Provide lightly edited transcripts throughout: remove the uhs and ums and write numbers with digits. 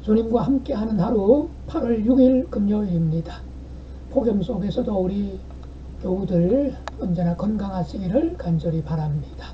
주님과 함께하는 하루 8월 6일 금요일입니다. 폭염 속에서도 우리 교우들 언제나 건강하시기를 간절히 바랍니다.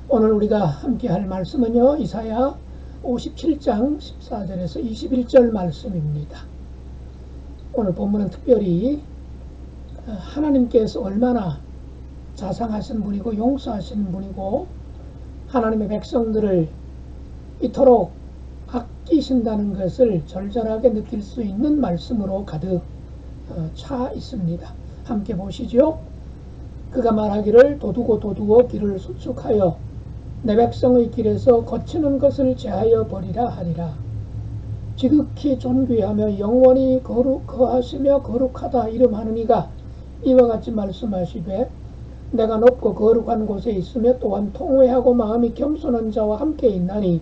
오늘 우리가 함께할 말씀은요, 이사야 57장 14절에서 21절 말씀입니다. 오늘 본문은 특별히 하나님께서 얼마나 자상하신 분이고 용서하신 분이고 하나님의 백성들을 이토록 아끼신다는 것을 절절하게 느낄 수 있는 말씀으로 가득 차 있습니다. 함께 보시죠. 그가 말하기를 도두고 길을 수축하여 내 백성의 길에서 거치는 것을 제하여 버리라 하리라. 지극히 존귀하며 영원히 거하시며 거룩하다 이름하는 이가 이와 같이 말씀하시되 내가 높고 거룩한 곳에 있으며 또한 통회하고 마음이 겸손한 자와 함께 있나니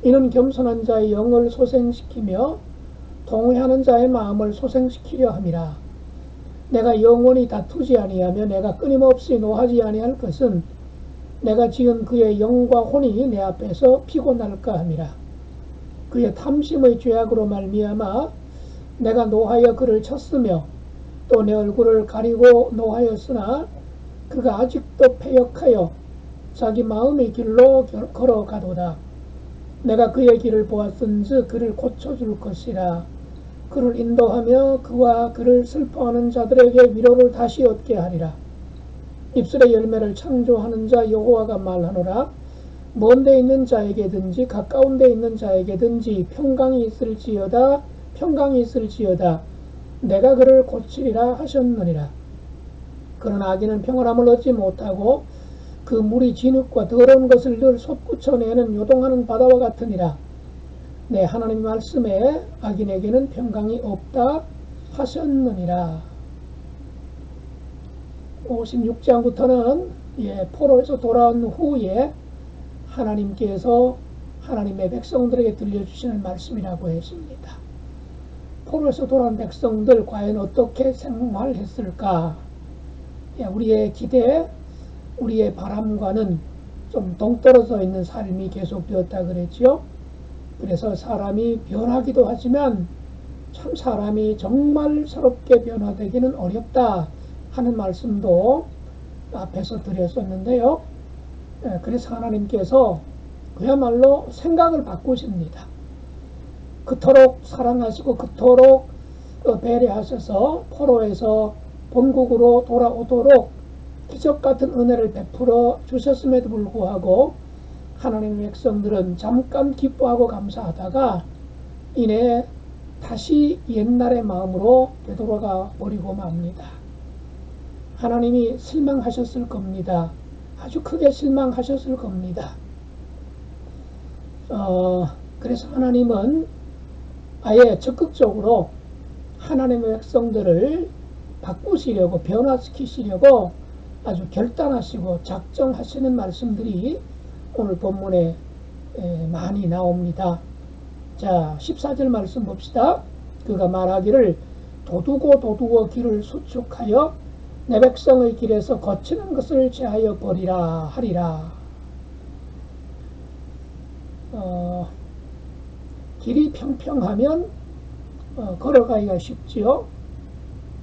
이는 겸손한 자의 영을 소생시키며 통회하는 자의 마음을 소생시키려 함이라. 내가 영원히 다투지 아니하며 내가 끊임없이 노하지 아니할 것은 내가 지은 그의 영과 혼이 내 앞에서 피곤할까 함이라. 그의 탐심의 죄악으로 말미암아 내가 노하여 그를 쳤으며 또 내 얼굴을 가리고 노하였으나 그가 아직도 패역하여 자기 마음의 길로 걸어가도다. 내가 그의 길을 보았은즉 그를 고쳐줄 것이라. 그를 인도하며 그와 그를 슬퍼하는 자들에게 위로를 다시 얻게 하리라. 입술의 열매를 창조하는 자 여호와가 말하노라. 먼 데 있는 자에게든지 가까운 데 있는 자에게든지 평강이 있을지어다 내가 그를 고치리라 하셨느니라. 그러나 악인은 평안함을 얻지 못하고 그 물이 진흙과 더러운 것을 늘 솟구쳐내는 요동하는 바다와 같으니라. 내 하나님 말씀에 악인에게는 평강이 없다 하셨느니라. 56장부터는 포로에서 돌아온 후에 하나님께서 하나님의 백성들에게 들려주시는 말씀이라고 했습니다. 포로에서 돌아온 백성들 과연 어떻게 생활했을까? 우리의 기대, 우리의 바람과는 좀 동떨어져 있는 삶이 계속되었다 그랬죠. 그래서 사람이 변하기도 하지만 참 사람이 정말 새롭게 변화되기는 어렵다 하는 말씀도 앞에서 드렸었는데요. 그래서 하나님께서 그야말로 생각을 바꾸십니다. 그토록 사랑하시고 그토록 배려하셔서 포로에서 본국으로 돌아오도록 기적같은 은혜를 베풀어 주셨음에도 불구하고 하나님의 백성들은 잠깐 기뻐하고 감사하다가 이내 다시 옛날의 마음으로 되돌아가 버리고 맙니다. 하나님이 실망하셨을 겁니다. 아주 크게 실망하셨을 겁니다. 그래서 하나님은 아예 적극적으로 하나님의 백성들을 바꾸시려고 변화시키시려고 아주 결단하시고 작정하시는 말씀들이 오늘 본문에 많이 나옵니다. 자, 14절 말씀 봅시다. 그가 말하기를 도두고 길을 수축하여 내 백성의 길에서 거치는 것을 제하여 버리라 하리라. 길이 평평하면 걸어가기가 쉽지요.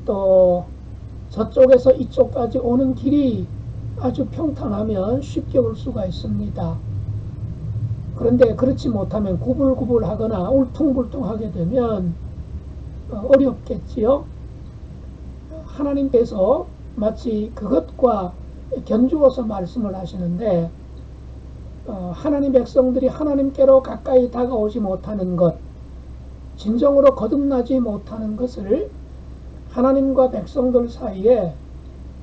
또 저쪽에서 이쪽까지 오는 길이 아주 평탄하면 쉽게 올 수가 있습니다. 그런데 그렇지 못하면 구불구불하거나 울퉁불퉁하게 되면 어렵겠지요. 하나님께서 마치 그것과 견주어서 말씀을 하시는데 하나님 백성들이 하나님께로 가까이 다가오지 못하는 것, 진정으로 거듭나지 못하는 것을 하나님과 백성들 사이에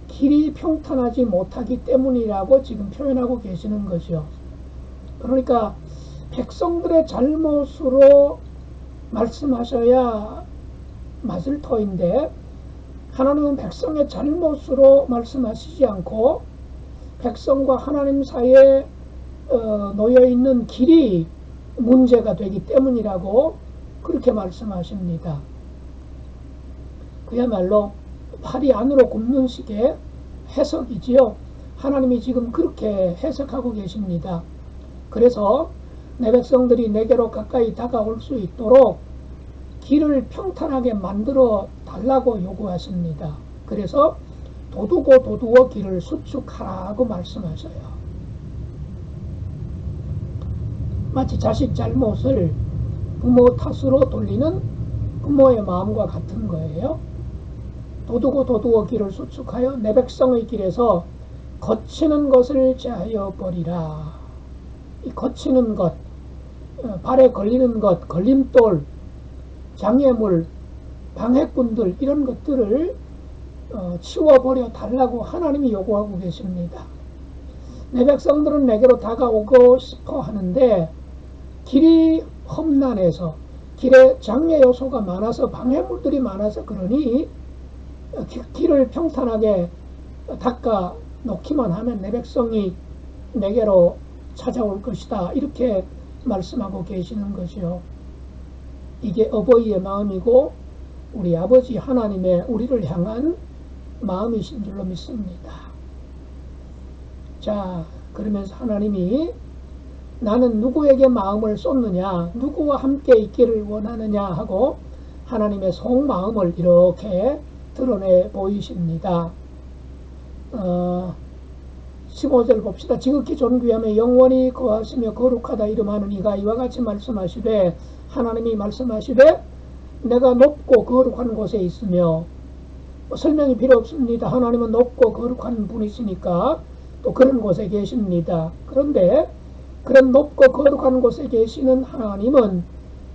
길이 평탄하지 못하기 때문이라고 지금 표현하고 계시는 거죠. 그러니까 백성들의 잘못으로 말씀하셔야 맞을 터인데 하나님은 백성의 잘못으로 말씀하시지 않고 백성과 하나님 사이에 놓여있는 길이 문제가 되기 때문이라고 그렇게 말씀하십니다. 그야말로 팔이 안으로 굽는 식의 해석이지요. 하나님이 지금 그렇게 해석하고 계십니다. 그래서 내 백성들이 내게로 가까이 다가올 수 있도록 길을 평탄하게 만들어 달라고 요구하십니다. 그래서 도두고 도두어 길을 수축하라고 말씀하셔요. 마치 자식 잘못을 부모 탓으로 돌리는 부모의 마음과 같은 거예요. 도두고 도두어 길을 수축하여 내 백성의 길에서 거치는 것을 제하여 버리라. 이 거치는 것, 발에 걸리는 것, 걸림돌, 장애물, 방해꾼들 이런 것들을 치워버려 달라고 하나님이 요구하고 계십니다. 내 백성들은 내게로 다가오고 싶어 하는데 길이 험난해서 길에 장애 요소가 많아서 방해물들이 많아서 그러니 길을 평탄하게 닦아 놓기만 하면 내 백성이 내게로 찾아올 것이다. 이렇게 말씀하고 계시는 것이요. 이게 어버이의 마음이고 우리 아버지 하나님의 우리를 향한 마음이신 줄로 믿습니다. 자, 그러면서 하나님이 나는 누구에게 마음을 쏟느냐, 누구와 함께 있기를 원하느냐 하고 하나님의 속마음을 이렇게 드러내 보이십니다. 15절 봅시다. 지극히 존귀하며 영원히 거하시며 거룩하다 이름하는 이가 이와 같이 말씀하시되, 하나님이 말씀하시되 내가 높고 거룩한 곳에 있으며, 설명이 필요 없습니다. 하나님은 높고 거룩한 분이시니까 또 그런 곳에 계십니다. 그런데 그런 높고 거룩한 곳에 계시는 하나님은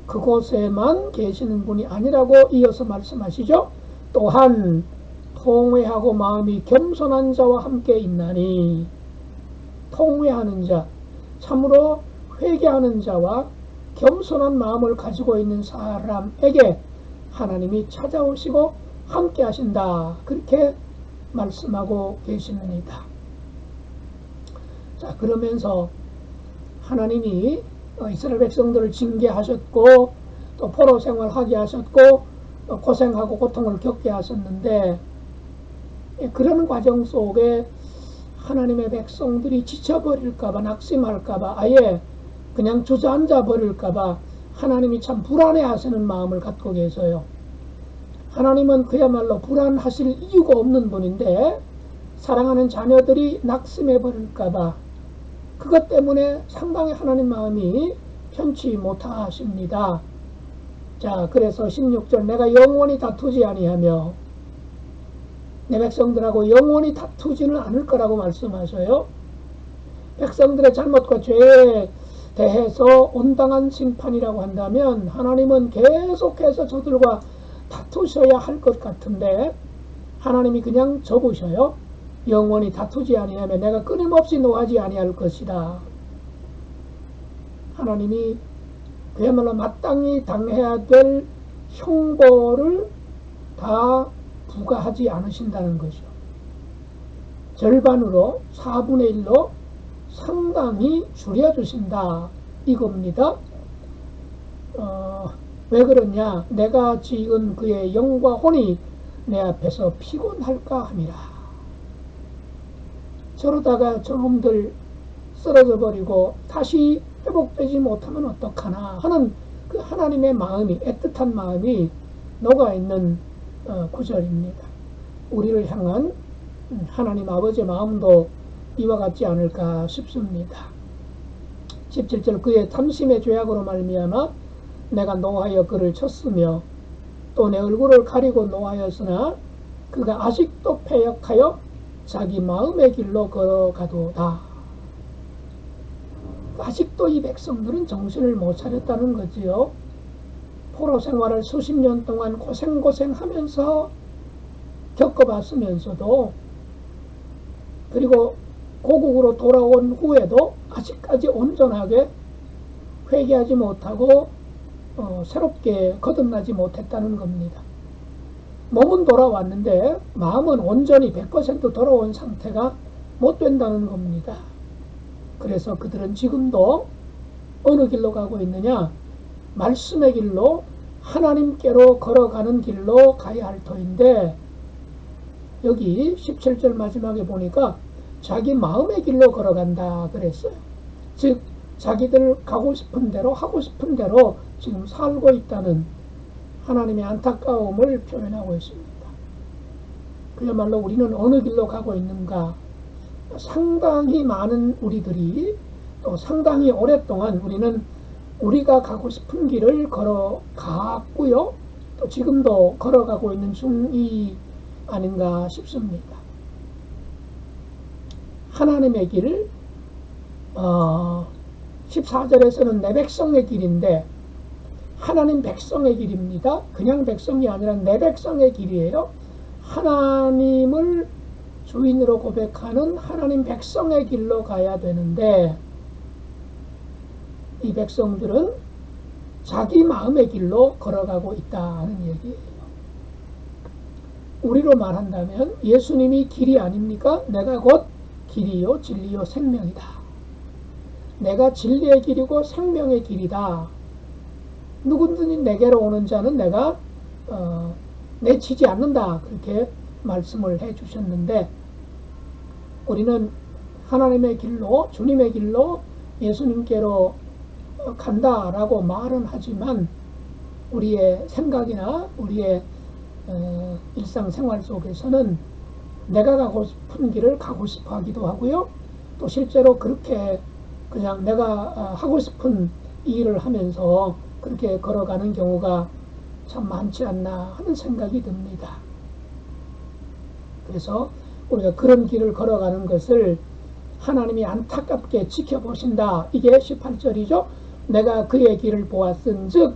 그곳에만 계시는 분이 아니라고 이어서 말씀하시죠. 또한 통회하고 마음이 겸손한 자와 함께 있나니, 통회하는 자, 참으로 회개하는 자와 겸손한 마음을 가지고 있는 사람에게 하나님이 찾아오시고 함께 하신다. 그렇게 말씀하고 계십니다. 자, 그러면서 하나님이 이스라엘 백성들을 징계하셨고 또 포로 생활하게 하셨고 고생하고 고통을 겪게 하셨는데, 그런 과정 속에 하나님의 백성들이 지쳐버릴까봐, 낙심할까봐, 아예 그냥 주저앉아 버릴까봐 하나님이 참 불안해하시는 마음을 갖고 계세요. 하나님은 그야말로 불안하실 이유가 없는 분인데 사랑하는 자녀들이 낙심해 버릴까봐 그것 때문에 상당히 하나님 마음이 편치 못하십니다. 자, 그래서 16절 내가 영원히 다투지 아니하며, 내 백성들하고 영원히 다투지는 않을 거라고 말씀하셔요. 백성들의 잘못과 죄에 대해서 온당한 심판이라고 한다면 하나님은 계속해서 저들과 다투셔야 할 것 같은데 하나님이 그냥 접으셔요. 영원히 다투지 아니하면 내가 끊임없이 노하지 아니할 것이다. 하나님이 그야말로 마땅히 당해야 될 형벌을 다 부과하지 않으신다는 것이죠. 절반으로 4분의 1로 상당히 줄여주신다 이겁니다. 왜 그러냐, 내가 지은 그의 영과 혼이 내 앞에서 피곤할까 함이라. 저러다가 저놈들 쓰러져 버리고 다시 회복되지 못하면 어떡하나 하는 그 하나님의 마음이, 애틋한 마음이 녹아있는 구절입니다. 우리를 향한 하나님 아버지의 마음도 이와 같지 않을까 싶습니다. 17절 그의 탐심의 죄악으로 말미암아 내가 노하여 그를 쳤으며 또 내 얼굴을 가리고 노하였으나 그가 아직도 패역하여 자기 마음의 길로 걸어가도다. 아직도 이 백성들은 정신을 못 차렸다는 거지요. 포로 생활을 수십 년 동안 고생하면서 겪어봤으면서도, 그리고 고국으로 돌아온 후에도 아직까지 온전하게 회개하지 못하고 새롭게 거듭나지 못했다는 겁니다. 몸은 돌아왔는데 마음은 온전히 100% 돌아온 상태가 못 된다는 겁니다. 그래서 그들은 지금도 어느 길로 가고 있느냐, 말씀의 길로 하나님께로 걸어가는 길로 가야 할 터인데, 여기 17절 마지막에 보니까 자기 마음의 길로 걸어간다 그랬어요. 즉 자기들 가고 싶은 대로 하고 싶은 대로 지금 살고 있다는 하나님의 안타까움을 표현하고 있습니다. 그야말로 우리는 어느 길로 가고 있는가? 상당히 많은 우리들이 또 상당히 오랫동안 우리는 우리가 가고 싶은 길을 걸어갔고요. 또 지금도 걸어가고 있는 중이 아닌가 싶습니다. 하나님의 길, 14절에서는 내 백성의 길인데 하나님 백성의 길입니다. 그냥 백성이 아니라 내 백성의 길이에요. 하나님을 주인으로 고백하는 하나님 백성의 길로 가야 되는데 이 백성들은 자기 마음의 길로 걸어가고 있다는 얘기예요. 우리로 말한다면 예수님이 길이 아닙니까? 내가 곧 길이요 진리요 생명이다. 내가 진리의 길이고 생명의 길이다. 누구든지 내게로 오는 자는 내가 내치지 않는다. 그렇게 말씀을 해 주셨는데 우리는 하나님의 길로 주님의 길로 예수님께로 간다라고 말은 하지만 우리의 생각이나 우리의 일상생활 속에서는 내가 가고 싶은 길을 가고 싶어 하기도 하고요. 또 실제로 그렇게 그냥 내가 하고 싶은 일을 하면서 그렇게 걸어가는 경우가 참 많지 않나 하는 생각이 듭니다. 그래서 우리가 그런 길을 걸어가는 것을 하나님이 안타깝게 지켜보신다. 이게 18절이죠. 내가 그의 길을 보았은즉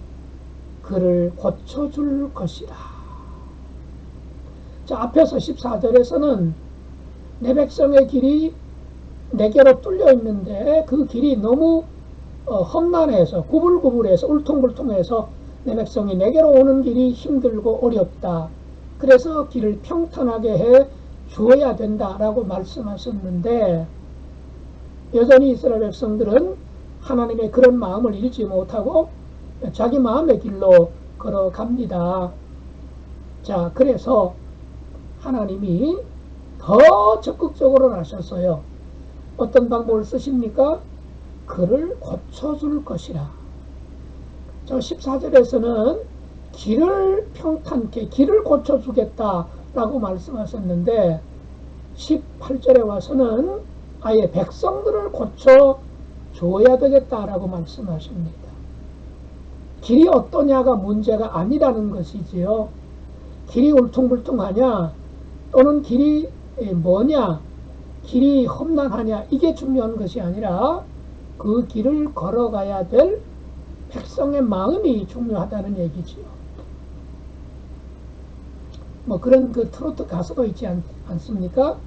그를 고쳐줄 것이라. 자, 앞에서 14절에서는 내 백성의 길이 내게로 뚫려 있는데 그 길이 너무 험난해서 구불구불해서 울퉁불퉁해서 내 백성이 내게로 오는 길이 힘들고 어렵다. 그래서 길을 평탄하게 해 주어야 된다라고 말씀하셨는데 여전히 이스라엘 백성들은 하나님의 그런 마음을 잃지 못하고 자기 마음의 길로 걸어갑니다. 자, 그래서 하나님이 더 적극적으로 나서서요. 어떤 방법을 쓰십니까? 그를 고쳐줄 것이라. 저 14절에서는 길을 평탄케, 길을 고쳐주겠다라고 말씀하셨는데 18절에 와서는 아예 백성들을 고쳐줘야 되겠다라고 말씀하십니다. 길이 어떠냐가 문제가 아니라는 것이지요. 길이 울퉁불퉁하냐 또는 길이 뭐냐 길이 험난하냐 이게 중요한 것이 아니라 그 길을 걸어가야 될 백성의 마음이 중요하다는 얘기지요. 뭐 그런 그 트로트 가수도 있지 않습니까?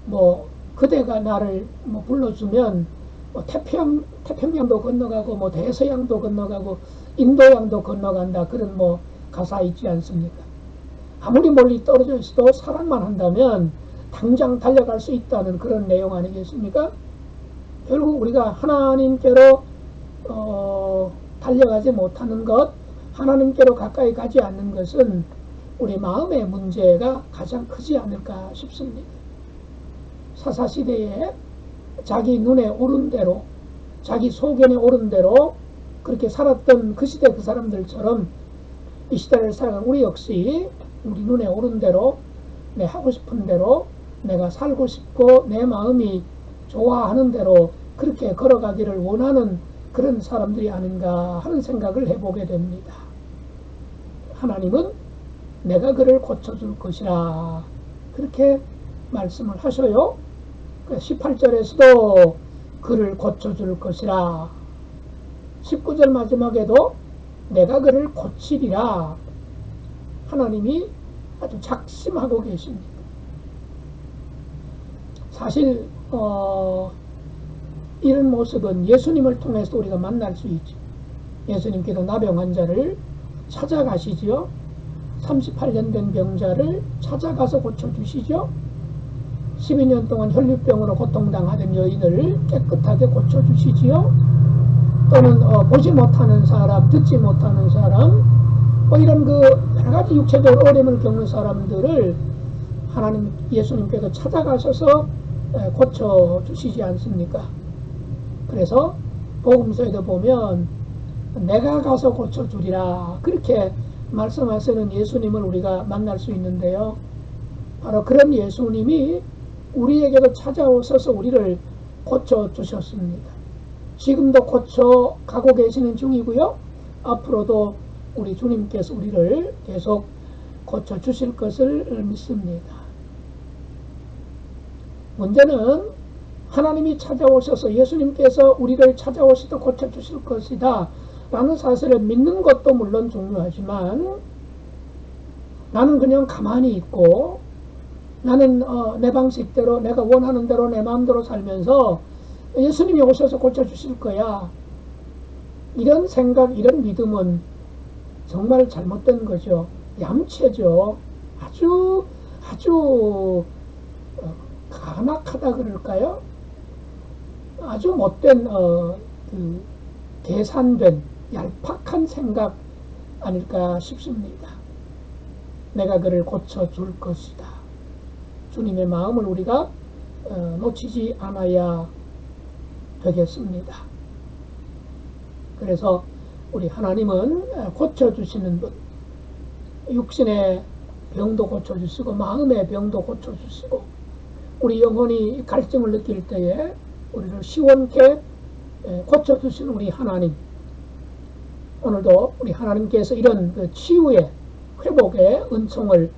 뭐 그대가 나를 뭐 불러주면 뭐 태평양도 건너가고 뭐 대서양도 건너가고 인도양도 건너간다 그런 뭐 가사 있지 않습니까? 아무리 멀리 떨어져 있어도 사랑만 한다면 당장 달려갈 수 있다는 그런 내용 아니겠습니까? 결국 우리가 하나님께로 달려가지 못하는 것, 하나님께로 가까이 가지 않는 것은 우리 마음의 문제가 가장 크지 않을까 싶습니다. 사사시대에 자기 눈에 오른 대로, 자기 소견에 오른 대로 그렇게 살았던 그 시대 그 사람들처럼 이 시대를 살아가는 우리 역시 우리 눈에 오른 대로 내 하고 싶은 대로 내가 살고 싶고 내 마음이 좋아하는 대로 그렇게 걸어가기를 원하는 그런 사람들이 아닌가 하는 생각을 해보게 됩니다. 하나님은 내가 그를 고쳐줄 것이라 그렇게 말씀을 하셔요. 18절에서도 그를 고쳐줄 것이라 19절 마지막에도 내가 그를 고치리라 하나님이 아주 작심하고 계십니다. 사실 이런 모습은 예수님을 통해서 우리가 만날 수 있죠. 예수님께서 나병 환자를 찾아가시죠. 38년 된 병자를 찾아가서 고쳐주시죠. 12년 동안 혈류병으로 고통당하던 여인을 깨끗하게 고쳐주시지요. 또는 보지 못하는 사람, 듣지 못하는 사람, 뭐 이런 그 여러 가지 육체적 어려움을 겪는 사람들을 하나님 예수님께서 찾아가셔서 고쳐주시지 않습니까? 그래서 복음서에도 보면 내가 가서 고쳐주리라 그렇게 말씀하시는 예수님을 우리가 만날 수 있는데요. 바로 그런 예수님이 우리에게도 찾아오셔서 우리를 고쳐주셨습니다. 지금도 고쳐가고 계시는 중이고요. 앞으로도 우리 주님께서 우리를 계속 고쳐주실 것을 믿습니다. 문제는 하나님이 찾아오셔서 예수님께서 우리를 찾아오셔서 고쳐주실 것이다 라는 사실을 믿는 것도 물론 중요하지만 나는 그냥 가만히 있고 나는 내 방식대로 내가 원하는 대로 내 마음대로 살면서 예수님이 오셔서 고쳐주실 거야. 이런 생각, 이런 믿음은 정말 잘못된 거죠. 얌체죠. 아주 간악하다 그럴까요? 아주 못된 그 계산된 얄팍한 생각 아닐까 싶습니다. 내가 그를 고쳐줄 것이다. 주님의 마음을 우리가 놓치지 않아야 되겠습니다. 그래서 우리 하나님은 고쳐주시는 분, 육신의 병도 고쳐주시고 마음의 병도 고쳐주시고 우리 영혼이 갈증을 느낄 때에 우리를 시원케 고쳐주시는 우리 하나님, 오늘도 우리 하나님께서 이런 그 치유의 회복의 은총을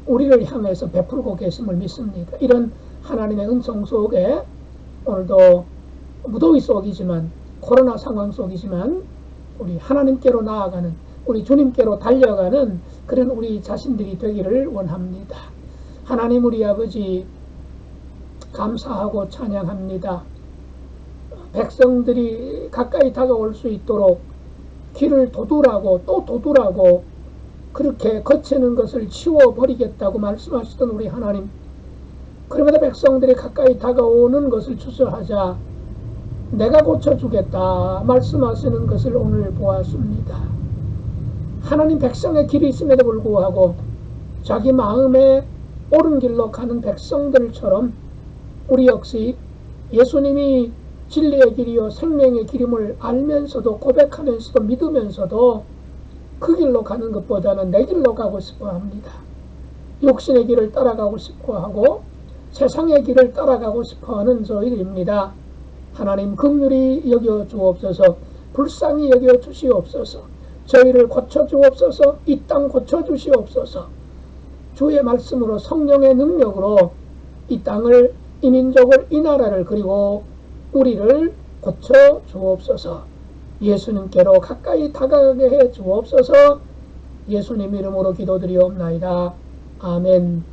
우리를 향해서 베풀고 계심을 믿습니다. 이런 하나님의 은총 속에 오늘도 무더위 속이지만 코로나 상황 속이지만 우리 하나님께로 나아가는 우리 주님께로 달려가는 그런 우리 자신들이 되기를 원합니다. 하나님 우리 아버지 감사하고 찬양합니다. 백성들이 가까이 다가올 수 있도록 길을 도두라고 또 도두라고 그렇게 거치는 것을 치워버리겠다고 말씀하시던 우리 하나님, 그러면서 백성들이 가까이 다가오는 것을 주저하자 내가 고쳐주겠다 말씀하시는 것을 오늘 보았습니다. 하나님 백성의 길이 있음에도 불구하고 자기 마음에 옳은 길로 가는 백성들처럼 우리 역시 예수님이 진리의 길이요 생명의 길임을 알면서도 고백하면서도 믿으면서도 그 길로 가는 것보다는 내 길로 가고 싶어 합니다. 육신의 길을 따라가고 싶어 하고 세상의 길을 따라가고 싶어 하는 저희들입니다. 하나님 긍휼히 여겨 주옵소서. 불쌍히 여겨 주시옵소서. 저희를 고쳐 주옵소서. 이 땅 고쳐 주시옵소서. 주의 말씀으로 성령의 능력으로 이 땅을, 이 민족을, 이 나라를, 그리고 우리를 고쳐 주옵소서. 예수님께로 가까이 다가가게 해 주옵소서. 예수님 이름으로 기도드리옵나이다. 아멘.